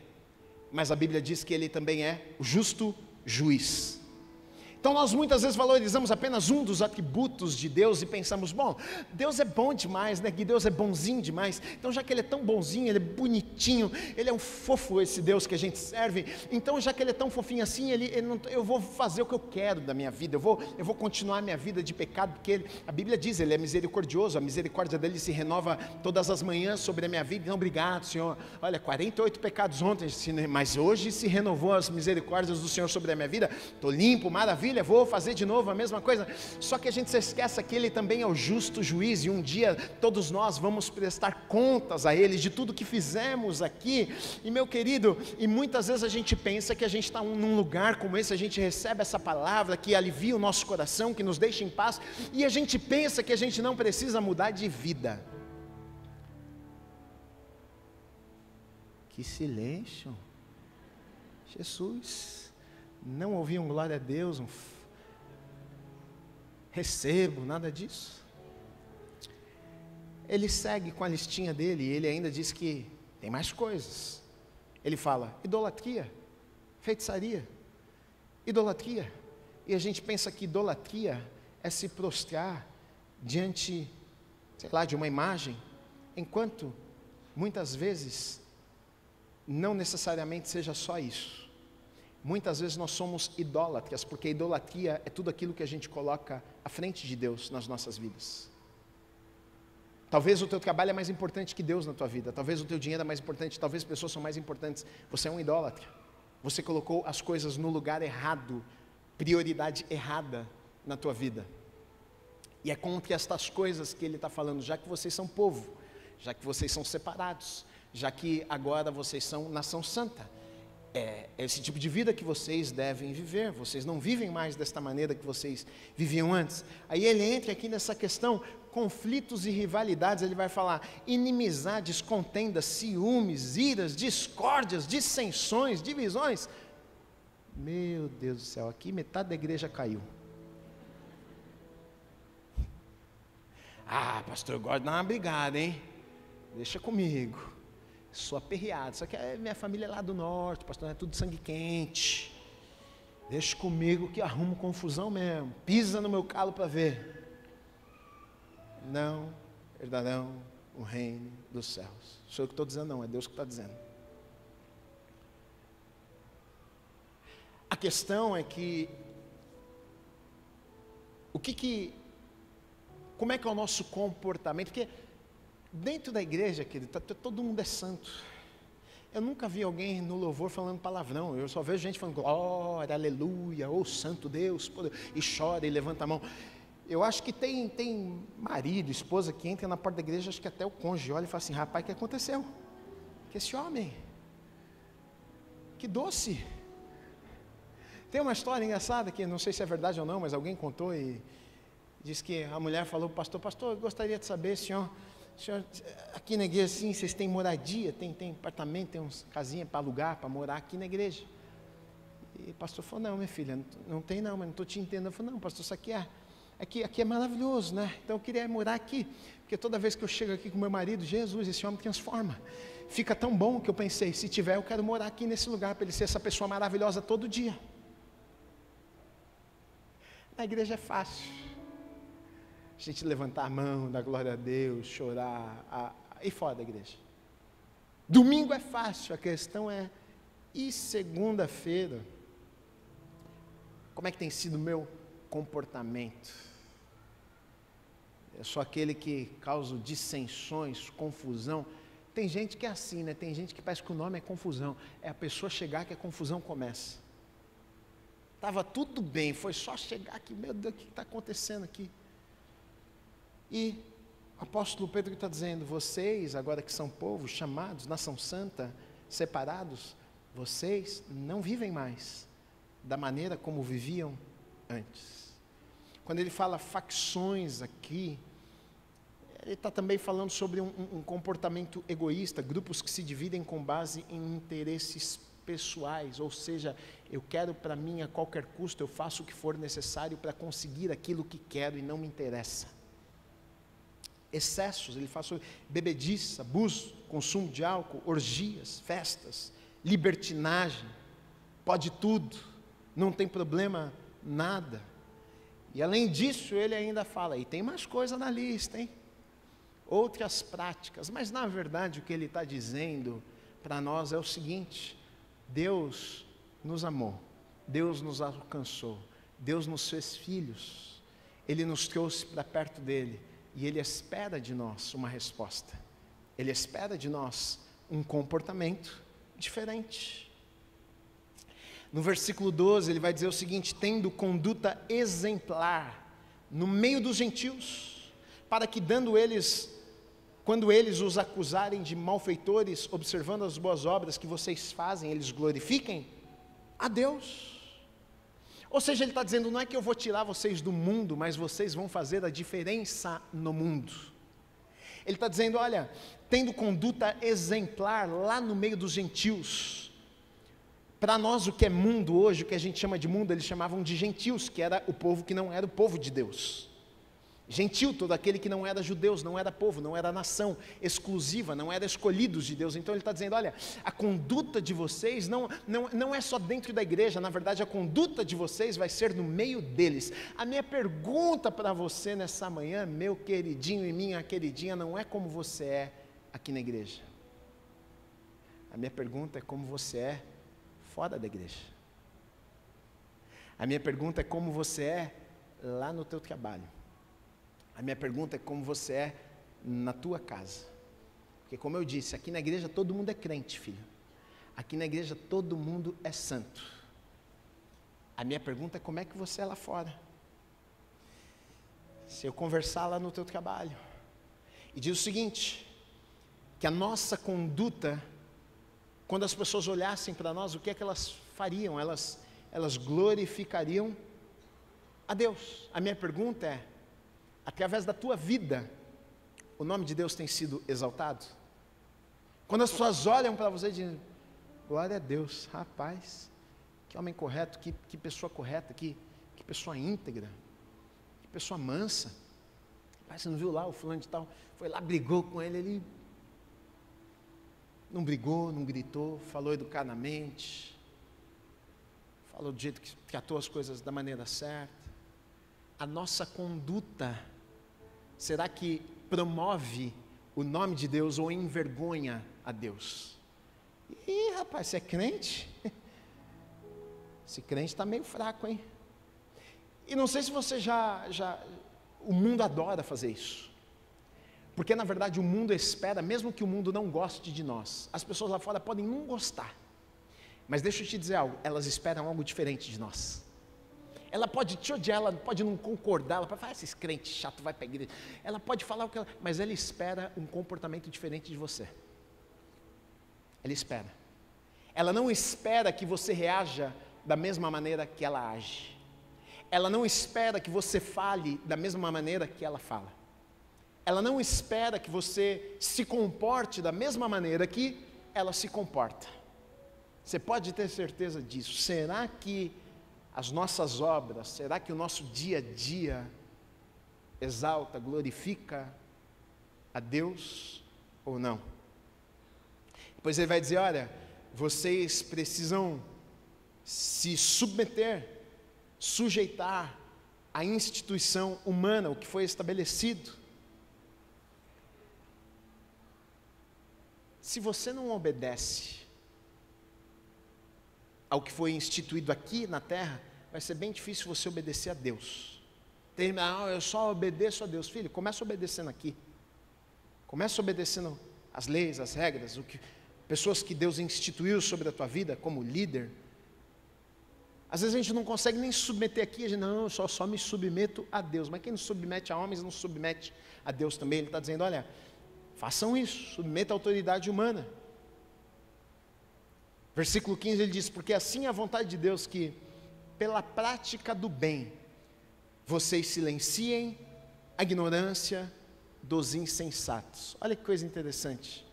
mas a Bíblia diz que Ele também é o justo juiz. Então nós muitas vezes valorizamos apenas um dos atributos de Deus e pensamos, bom, Deus é bom demais, né? Que Deus é bonzinho demais, então já que Ele é tão bonzinho, Ele é bonitinho, Ele é um fofo, esse Deus que a gente serve, então já que Ele é tão fofinho assim, eu vou fazer o que eu quero da minha vida, eu vou continuar a minha vida de pecado, porque a Bíblia diz, Ele é misericordioso, a misericórdia dEle se renova todas as manhãs sobre a minha vida. Não, obrigado Senhor, olha, 48 pecados ontem, mas hoje se renovou as misericórdias do Senhor sobre a minha vida, estou limpo, maravilha, vou fazer de novo a mesma coisa. Só que a gente se esquece que Ele também é o justo juiz, e um dia todos nós vamos prestar contas a Ele de tudo que fizemos aqui. E meu querido, e muitas vezes a gente pensa que a gente está num lugar como esse, a gente recebe essa palavra que alivia o nosso coração, que nos deixa em paz, e a gente pensa que a gente não precisa mudar de vida. Que silêncio! Jesus, não ouvi um glória a Deus, recebo, nada disso. Ele segue com a listinha dele, e ele ainda diz que tem mais coisas. Ele fala, idolatria, feitiçaria, idolatria, e a gente pensa que idolatria é se prostrar diante, sei lá, de uma imagem, enquanto muitas vezes não necessariamente seja só isso. Muitas vezes nós somos idólatras, porque a idolatria é tudo aquilo que a gente coloca à frente de Deus nas nossas vidas. Talvez o teu trabalho é mais importante que Deus na tua vida, talvez o teu dinheiro é mais importante, talvez pessoas são mais importantes. Você é um idólatra, você colocou as coisas no lugar errado, prioridade errada na tua vida. E é contra estas coisas que ele está falando, já que vocês são povo, já que vocês são separados, já que agora vocês são nação santa. É esse tipo de vida que vocês devem viver. Vocês não vivem mais desta maneira que vocês viviam antes. Aí ele entra aqui nessa questão, conflitos e rivalidades. Ele vai falar inimizades, contendas, ciúmes, iras, discórdias, dissensões, divisões. Meu Deus do céu, aqui metade da igreja caiu. Ah, pastor, eu gosto de dar uma brigada, hein? Deixa comigo. Sou aperreado, só que minha família é lá do norte, pastor, é tudo sangue quente. Deixa comigo que arrumo confusão mesmo. Pisa no meu calo para ver. Não herdarão o reino dos céus. Sou eu que estou dizendo, não, é Deus que está dizendo. A questão é que como é que é o nosso comportamento? Porque dentro da igreja, querido, todo mundo é santo. Eu nunca vi alguém no louvor falando palavrão. Eu só vejo gente falando glória, aleluia, oh santo Deus, e chora e levanta a mão. Eu acho que tem marido, esposa que entra na porta da igreja, acho que até o cônjuge olha e fala assim, rapaz, o que aconteceu? Que esse homem que doce. Tem uma história engraçada que não sei se é verdade ou não, mas alguém contou e diz que a mulher falou para o pastor, eu gostaria de saber, senhor, aqui na igreja assim, vocês têm moradia, tem apartamento, tem uns casinhas para alugar, para morar aqui na igreja? E o pastor falou, não, minha filha, não tem não, mas não estou te entendendo. Eu falei, não, pastor, isso aqui é maravilhoso, né? Então eu queria morar aqui, porque toda vez que eu chego aqui com meu marido, Jesus, esse homem transforma. Fica tão bom que eu pensei, se tiver, eu quero morar aqui nesse lugar, para ele ser essa pessoa maravilhosa todo dia. Na igreja é fácil. A gente levantar a mão, dar glória a Deus, chorar, ir fora da igreja. Domingo é fácil, a questão é, e segunda-feira? Como é que tem sido o meu comportamento? Eu sou aquele que causa dissensões, confusão. Tem gente que é assim, né? Tem gente que parece que o nome é confusão. É a pessoa chegar que a confusão começa. Estava tudo bem, foi só chegar aqui, meu Deus, o que está acontecendo aqui? E o apóstolo Pedro está dizendo, vocês, agora que são povo, chamados, nação santa, separados, vocês não vivem mais da maneira como viviam antes. Quando ele fala facções aqui, ele está também falando sobre um comportamento egoísta, grupos que se dividem com base em interesses pessoais, ou seja, eu quero para mim a qualquer custo, eu faço o que for necessário para conseguir aquilo que quero e não me interessa. Excessos, ele fala sobre bebedice, abuso, consumo de álcool, orgias, festas, libertinagem, pode tudo, não tem problema nada. E além disso, ele ainda fala, e tem mais coisa na lista, hein? Outras práticas, mas na verdade o que ele está dizendo para nós é o seguinte, Deus nos amou, Deus nos alcançou, Deus nos fez filhos, Ele nos trouxe para perto dEle, e Ele espera de nós uma resposta, Ele espera de nós um comportamento diferente. No versículo 12 ele vai dizer o seguinte, tendo conduta exemplar no meio dos gentios, para que quando eles os acusarem de malfeitores, observando as boas obras que vocês fazem, eles glorifiquem a Deus. Ou seja, ele está dizendo, não é que eu vou tirar vocês do mundo, mas vocês vão fazer a diferença no mundo. Ele está dizendo, olha, tendo conduta exemplar lá no meio dos gentios. Para nós o que é mundo hoje, o que a gente chama de mundo, eles chamavam de gentios, que era o povo que não era o povo de Deus. Gentil, todo aquele que não era judeus, não era povo, não era nação exclusiva, não era escolhidos de Deus. Então ele está dizendo, olha, a conduta de vocês não é só dentro da igreja, na verdade a conduta de vocês vai ser no meio deles. A minha pergunta para você nessa manhã, meu queridinho e minha queridinha, não é como você é aqui na igreja. A minha pergunta é como você é fora da igreja. A minha pergunta é como você é lá no teu trabalho. A minha pergunta é como você é na tua casa. Porque como eu disse, aqui na igreja todo mundo é crente, filho. Aqui na igreja todo mundo é santo. A minha pergunta é como é que você é lá fora. Se eu conversar lá no teu trabalho, e diz o seguinte, que a nossa conduta, quando as pessoas olhassem para nós, o que é que elas fariam? Elas glorificariam a Deus. A minha pergunta é, através da tua vida, o nome de Deus tem sido exaltado? Quando as pessoas olham para você e dizem, glória a Deus, rapaz, que homem correto, que pessoa correta, que pessoa íntegra, que pessoa mansa. Rapaz, você não viu lá o fulano de tal, foi lá, brigou com ele não brigou, não gritou, falou educadamente, falou do jeito que tratou as coisas da maneira certa. A nossa conduta, será que promove o nome de Deus ou envergonha a Deus? Ih, rapaz, você é crente? Esse crente está meio fraco, hein? E não sei se você o mundo adora fazer isso. Porque na verdade o mundo espera, mesmo que o mundo não goste de nós, as pessoas lá fora podem não gostar, mas deixa eu te dizer algo, elas esperam algo diferente de nós. Ela pode te odiar, ela pode não concordar, ela pode falar, esse crente chato vai para a igreja, ela pode falar o que ela, mas ela espera um comportamento diferente de você. Ela espera. Ela não espera que você reaja da mesma maneira que ela age. Ela não espera que você fale da mesma maneira que ela fala. Ela não espera que você se comporte da mesma maneira que ela se comporta. Você pode ter certeza disso. Será que as nossas obras, será que o nosso dia a dia exalta, glorifica a Deus ou não? Depois ele vai dizer, olha, vocês precisam se submeter, sujeitar à instituição humana, o que foi estabelecido. Se você não obedece ao que foi instituído aqui na terra, vai ser bem difícil você obedecer a Deus. Eu só obedeço a Deus. Filho, começa obedecendo aqui. Começa obedecendo as leis, as regras, pessoas que Deus instituiu sobre a tua vida como líder. Às vezes a gente não consegue nem submeter aqui, a gente, não, eu só me submeto a Deus. Mas quem não submete a homens, não submete a Deus também. Ele está dizendo, olha, façam isso, submeta a autoridade humana. Versículo 15 ele diz, porque assim é a vontade de Deus que, pela prática do bem, vocês silenciem a ignorância dos insensatos. Olha que coisa interessante.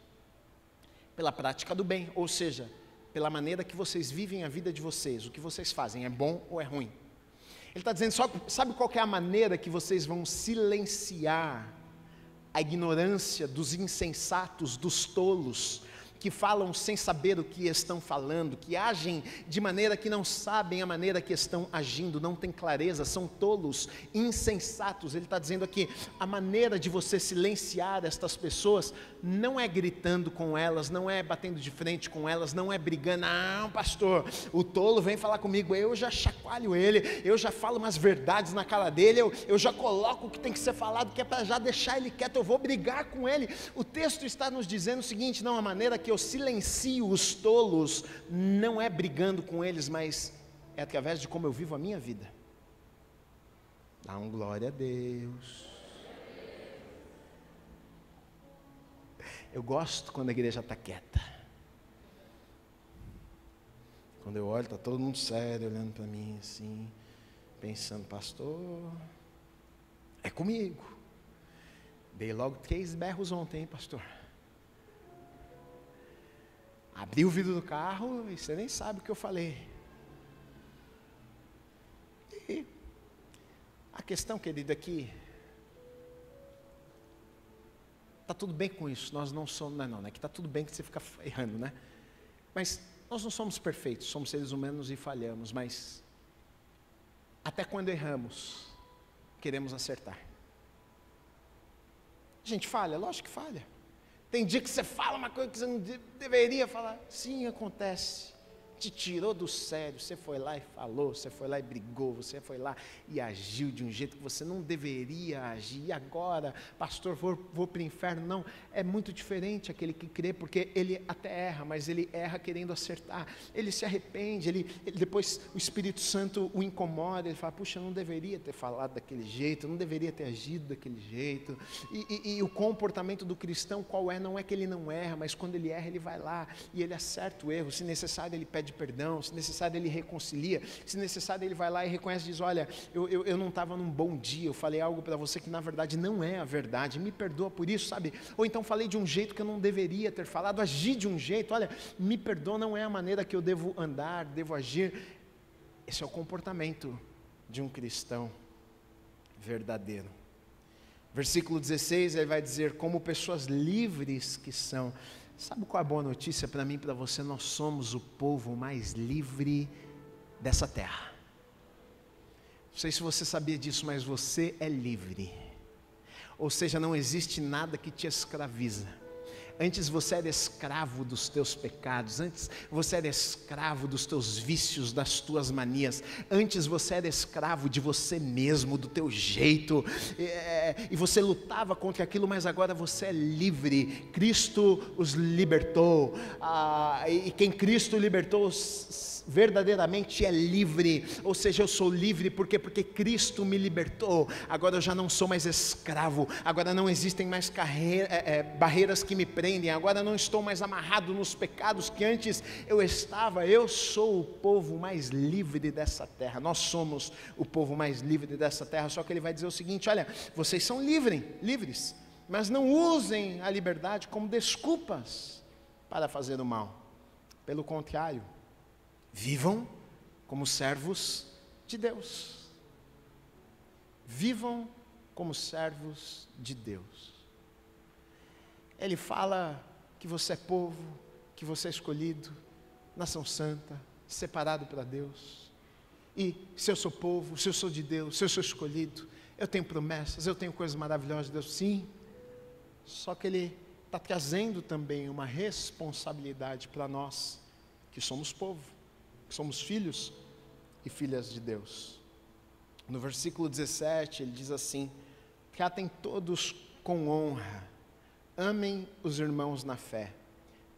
Pela prática do bem, ou seja, pela maneira que vocês vivem a vida de vocês, o que vocês fazem, é bom ou é ruim? Ele está dizendo, sabe qual que é a maneira que vocês vão silenciar a ignorância dos insensatos, dos tolos, que falam sem saber o que estão falando, que agem de maneira que não sabem a maneira que estão agindo, não têm clareza, são tolos, insensatos. Ele está dizendo aqui, a maneira de você silenciar estas pessoas, não é gritando com elas, não é batendo de frente com elas, não é brigando, não pastor, o tolo vem falar comigo, eu já chacoalho ele, eu já falo umas verdades na cara dele, eu já coloco o que tem que ser falado, que é para já deixar ele quieto, eu vou brigar com ele. O texto está nos dizendo o seguinte, não, a maneira que eu silencio os tolos, não é brigando com eles, mas é através de como eu vivo a minha vida. Dá um glória a Deus. Eu gosto quando a igreja está quieta. Quando eu olho, está todo mundo sério, olhando para mim assim, pensando, pastor, é comigo. Dei logo 3 berros ontem, hein, pastor? Abri o vidro do carro e você nem sabe o que eu falei. E a questão, querido, aqui, está tudo bem com isso, nós não somos, não é que está tudo bem que você fica errando, né? Mas nós não somos perfeitos, somos seres humanos e falhamos, mas até quando erramos, queremos acertar. A gente falha, lógico que falha. Tem dia que você fala uma coisa que você não deveria falar. Sim, acontece. Te tirou do sério, você foi lá e falou, você foi lá e brigou, você foi lá e agiu de um jeito que você não deveria agir. E agora, pastor, vou para o inferno? Não, é muito diferente aquele que crê, porque ele até erra, mas ele erra querendo acertar. Ele se arrepende, ele depois o Espírito Santo o incomoda, ele fala, puxa, eu não deveria ter falado daquele jeito, eu não deveria ter agido daquele jeito. E o comportamento do cristão qual é? Não é que ele não erra, mas quando ele erra, ele vai lá e ele acerta o erro. Se necessário, ele pede perdão, se necessário ele reconcilia, se necessário ele vai lá e reconhece e diz, olha, eu não estava num bom dia, eu falei algo para você que na verdade não é a verdade, me perdoa por isso, sabe? Ou então falei de um jeito que eu não deveria ter falado, agi de um jeito, olha, me perdoa, não é a maneira que eu devo andar, devo agir. Esse é o comportamento de um cristão verdadeiro. Versículo 16, ele vai dizer, como pessoas livres que são. Sabe qual é a boa notícia para mim e para você? Nós somos o povo mais livre dessa terra. Não sei se você sabia disso, mas você é livre. Ou seja, não existe nada que te escraviza. Antes você era escravo dos teus pecados, antes você era escravo dos teus vícios, das tuas manias, antes você era escravo de você mesmo, do teu jeito, e você lutava contra aquilo, mas agora você é livre. Cristo os libertou, e quem Cristo libertou verdadeiramente é livre, ou seja, eu sou livre porque Cristo me libertou. Agora eu já não sou mais escravo, agora não existem mais barreiras que me prendem, agora não estou mais amarrado nos pecados que antes eu estava. Eu sou o povo mais livre dessa terra, nós somos o povo mais livre dessa terra. Só que ele vai dizer o seguinte: olha, vocês são livres, mas não usem a liberdade como desculpas para fazer o mal. Pelo contrário, vivam como servos de Deus. Vivam como servos de Deus. Ele fala que você é povo, que você é escolhido, nação santa, separado para Deus. E se eu sou povo, se eu sou de Deus, se eu sou escolhido, eu tenho promessas, eu tenho coisas maravilhosas de Deus, sim. Só que Ele está trazendo também uma responsabilidade para nós, que somos povo, que somos filhos e filhas de Deus. No versículo 17 ele diz assim: tratem todos com honra, amem os irmãos na fé,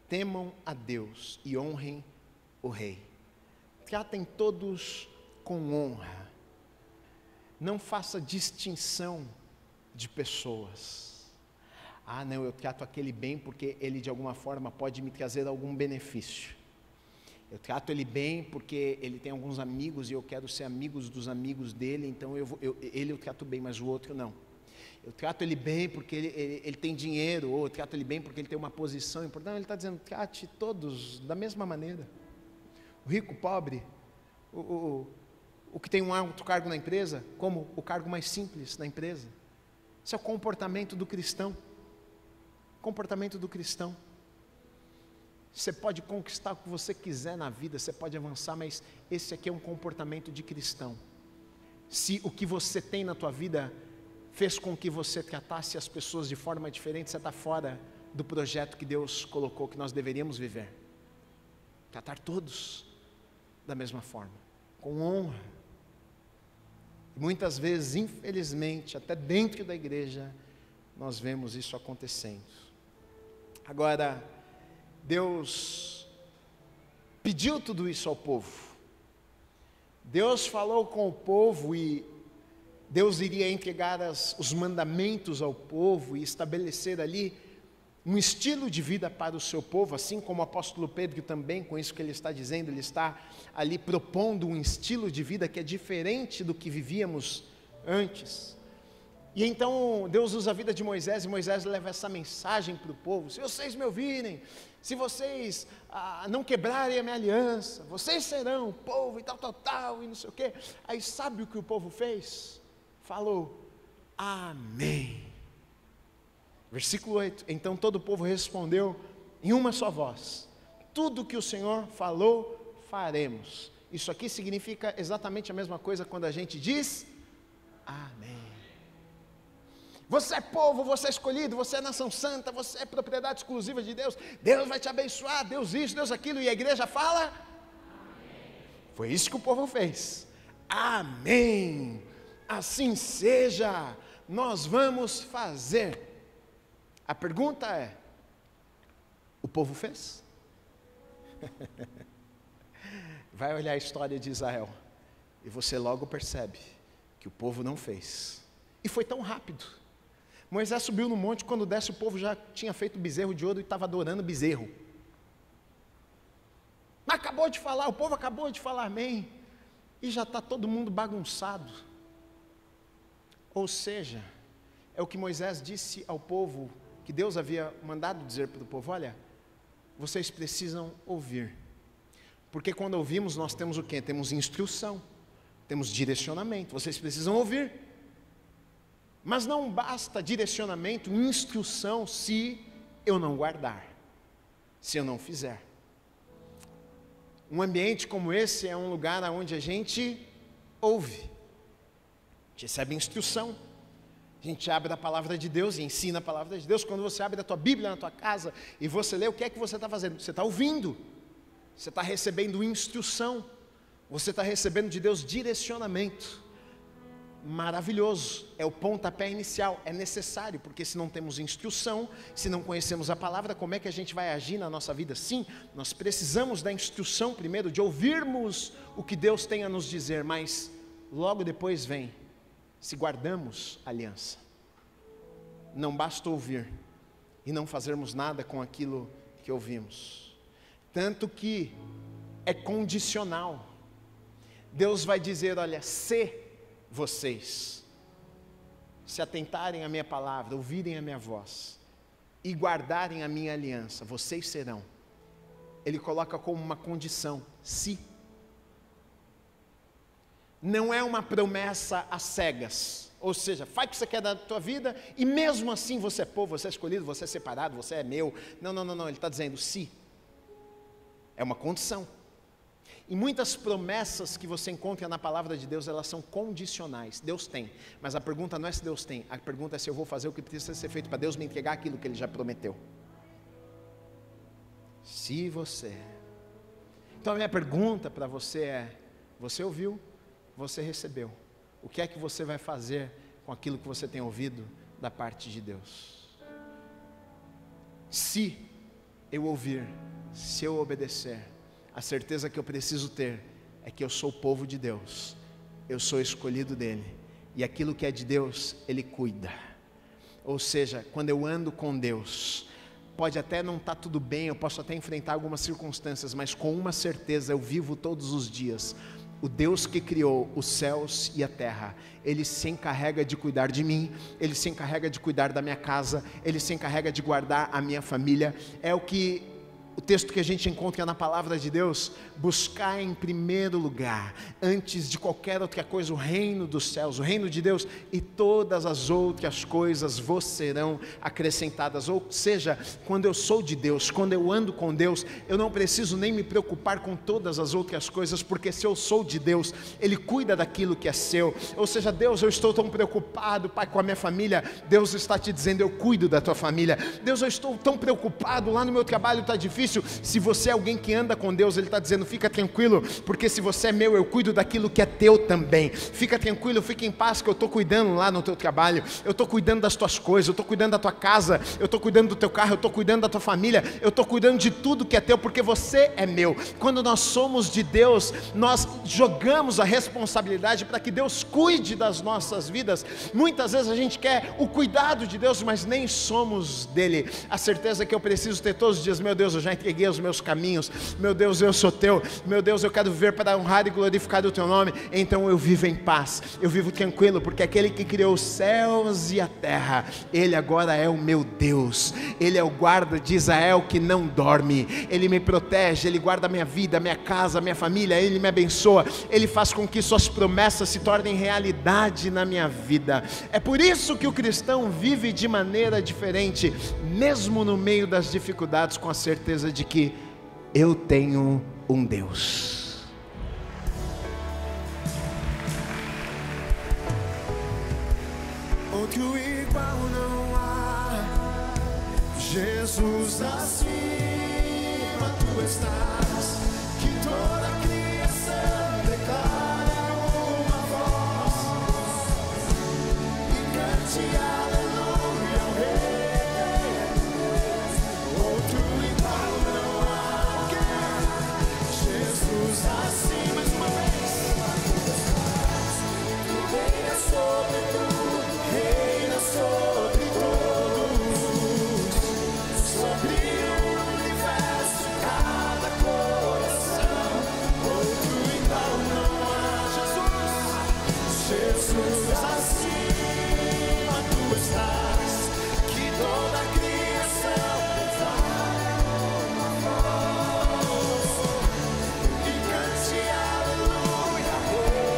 temam a Deus e honrem o rei. Tratem todos com honra, não faça distinção de pessoas. Ah, não, eu trato aquele bem porque ele de alguma forma pode me trazer algum benefício. Eu trato ele bem porque ele tem alguns amigos e eu quero ser amigos dos amigos dele, então eu trato bem, mas o outro não. Eu trato ele bem porque ele tem dinheiro, ou eu trato ele bem porque ele tem uma posição importante. Não, ele está dizendo: trate todos da mesma maneira. O rico, o pobre, o que tem um alto cargo na empresa, como o cargo mais simples na empresa. Esse é o comportamento do cristão. Comportamento do cristão. Você pode conquistar o que você quiser na vida, você pode avançar, mas esse aqui é um comportamento de cristão. Se o que você tem na tua vida fez com que você tratasse as pessoas de forma diferente, você está fora do projeto que Deus colocou, que nós deveríamos viver. Tratar todos da mesma forma, com honra. E muitas vezes, infelizmente, até dentro da igreja, nós vemos isso acontecendo. Agora, Deus pediu tudo isso ao povo. Deus falou com o povo e Deus iria entregar os mandamentos ao povo e estabelecer ali um estilo de vida para o seu povo, assim como o apóstolo Pedro também, com isso que ele está dizendo, ele está ali propondo um estilo de vida que é diferente do que vivíamos antes. E então Deus usa a vida de Moisés, e Moisés leva essa mensagem para o povo: se vocês me ouvirem, se vocês não quebrarem a minha aliança, vocês serão povo e tal, e não sei o quê. Aí sabe o que o povo fez? Falou: amém. Versículo 8, então todo o povo respondeu em uma só voz: tudo que o Senhor falou, faremos. Isso aqui significa exatamente a mesma coisa quando a gente diz amém. Você é povo, você é escolhido, você é nação santa, você é propriedade exclusiva de Deus. Deus vai te abençoar, Deus isso, Deus aquilo. E a igreja fala amém. Foi isso que o povo fez. Amém. Assim seja, nós vamos fazer. A pergunta é: o povo fez? Vai olhar a história de Israel e você logo percebe que o povo não fez. E foi tão rápido. Moisés subiu no monte, quando desce o povo já tinha feito bezerro de ouro e estava adorando bezerro. Acabou de falar, o povo acabou de falar amém, e já está todo mundo bagunçado. Ou seja, é o que Moisés disse ao povo, que Deus havia mandado dizer para o povo: olha, vocês precisam ouvir, porque quando ouvimos nós temos o quê? Temos instrução, temos direcionamento. Vocês precisam ouvir. Mas não basta direcionamento, instrução, se eu não guardar, se eu não fizer. Um ambiente como esse é um lugar onde a gente ouve, a gente recebe instrução, a gente abre a palavra de Deus e ensina a palavra de Deus. Quando você abre a tua Bíblia na tua casa e você lê, o que é que você está fazendo? Você está ouvindo, você está recebendo instrução, você está recebendo de Deus direcionamento. maravilhoso, é o pontapé inicial, é necessário, porque se não temos instrução, se não conhecemos a palavra, como é que a gente vai agir na nossa vida? Sim, nós precisamos da instrução primeiro, de ouvirmos o que Deus tem a nos dizer, mas logo depois vem, se guardamos a aliança. Não basta ouvir e não fazermos nada com aquilo que ouvimos, tanto que é condicional. Deus vai dizer, olha, se vocês se atentarem à minha palavra, ouvirem a minha voz e guardarem a minha aliança, vocês serão. Ele coloca como uma condição, se. Não é uma promessa às cegas, ou seja, faz o que você quer da tua vida e mesmo assim você é povo, você é escolhido, você é separado, você é meu. Não, ele está dizendo se. É uma condição. E muitas promessas que você encontra na palavra de Deus, elas são condicionais. Deus tem, mas a pergunta não é se Deus tem, a pergunta é se eu vou fazer o que precisa ser feito para Deus me entregar aquilo que Ele já prometeu. Se você. Então a minha pergunta para você é, você ouviu, você recebeu. O que é que você vai fazer com aquilo que você tem ouvido da parte de Deus? Se eu ouvir, se eu obedecer, a certeza que eu preciso ter é que eu sou o povo de Deus, eu sou escolhido dEle, e aquilo que é de Deus, Ele cuida. Ou seja, quando eu ando com Deus, pode até não estar tudo bem, eu posso até enfrentar algumas circunstâncias, mas com uma certeza eu vivo todos os dias. O Deus que criou os céus e a terra, Ele se encarrega de cuidar de mim, Ele se encarrega de cuidar da minha casa, Ele se encarrega de guardar a minha família. É o que o texto que a gente encontra na palavra de Deus, buscar em primeiro lugar, antes de qualquer outra coisa, o reino dos céus, o reino de Deus, e todas as outras coisas vos serão acrescentadas. Ou seja, quando eu sou de Deus, quando eu ando com Deus, eu não preciso nem me preocupar com todas as outras coisas, porque se eu sou de Deus, Ele cuida daquilo que é seu. Ou seja, Deus, eu estou tão preocupado, Pai, com a minha família, Deus está te dizendo, eu cuido da tua família. Deus, eu estou tão preocupado, lá no meu trabalho está difícil. Se você é alguém que anda com Deus, Ele está dizendo, fica tranquilo, porque se você é meu, eu cuido daquilo que é teu também. Fica tranquilo, fica em paz, que eu estou cuidando lá no teu trabalho, eu estou cuidando das tuas coisas, eu estou cuidando da tua casa, eu estou cuidando do teu carro, eu estou cuidando da tua família, eu estou cuidando de tudo que é teu, porque você é meu. Quando nós somos de Deus, nós jogamos a responsabilidade para que Deus cuide das nossas vidas. Muitas vezes a gente quer o cuidado de Deus, mas nem somos dele. A certeza que eu preciso ter todos os dias, meu Deus, eu já entreguei os meus caminhos, meu Deus, eu sou teu, meu Deus, eu quero viver para honrar e glorificar o teu nome, então eu vivo em paz, eu vivo tranquilo, porque aquele que criou os céus e a terra, Ele agora é o meu Deus, Ele é o guarda de Israel que não dorme, Ele me protege, Ele guarda a minha vida, a minha casa, a minha família, Ele me abençoa, Ele faz com que suas promessas se tornem realidade na minha vida. É por isso que o cristão vive de maneira diferente, mesmo no meio das dificuldades, com a certeza de que eu tenho um Deus. Outro igual não há, Jesus, acima tu estás, que toda a criação declara uma voz e cante aleluia ao Rei. Outro igual não há, Jesus, assim mais uma vez, tu reinas sobre tudo, reina sobre todos, sobre o universo, cada coração. Outro igual não há, Jesus, acima tu estás, que toda a criação declara uma voz e cante aleluia,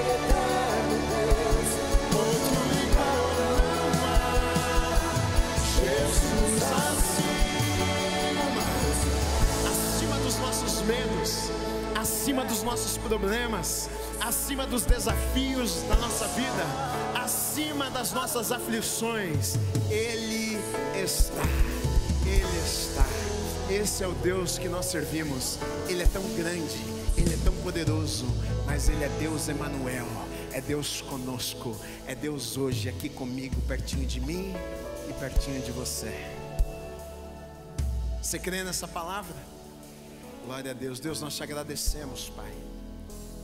eterno Deus. Outro igual não há, Jesus, Acima dos nossos medos, acima dos nossos problemas, acima dos desafios da nossa vida, acima das nossas aflições, Ele está, Ele está. Esse é o Deus que nós servimos. Ele é tão grande, Ele é tão poderoso, mas Ele é Deus Emanuel, é Deus conosco, é Deus hoje aqui comigo, pertinho de mim e pertinho de você. Você crê nessa palavra? Glória a Deus. Deus, nós te agradecemos, Pai,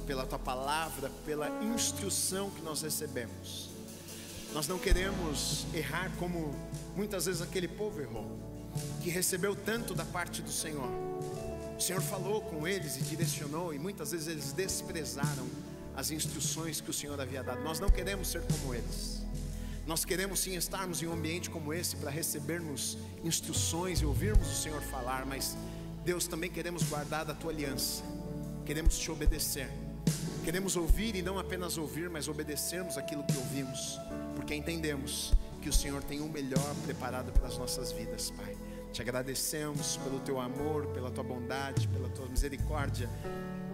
pela tua palavra, pela instrução que nós recebemos. Nós não queremos errar como muitas vezes aquele povo errou, que recebeu tanto da parte do Senhor. O Senhor falou com eles e direcionou, e muitas vezes eles desprezaram as instruções que o Senhor havia dado. Nós não queremos ser como eles. Nós queremos sim estarmos em um ambiente como esse para recebermos instruções e ouvirmos o Senhor falar, mas Deus, também queremos guardar da tua aliança, queremos te obedecer, queremos ouvir e não apenas ouvir, mas obedecermos aquilo que ouvimos, porque entendemos que o Senhor tem o melhor preparado para as nossas vidas, Pai. Te agradecemos pelo teu amor, pela tua bondade, pela tua misericórdia,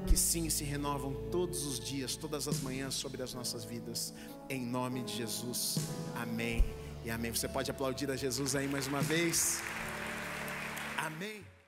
que sim se renovam todos os dias, todas as manhãs sobre as nossas vidas, em nome de Jesus, amém e amém. Você pode aplaudir a Jesus aí mais uma vez? Amém.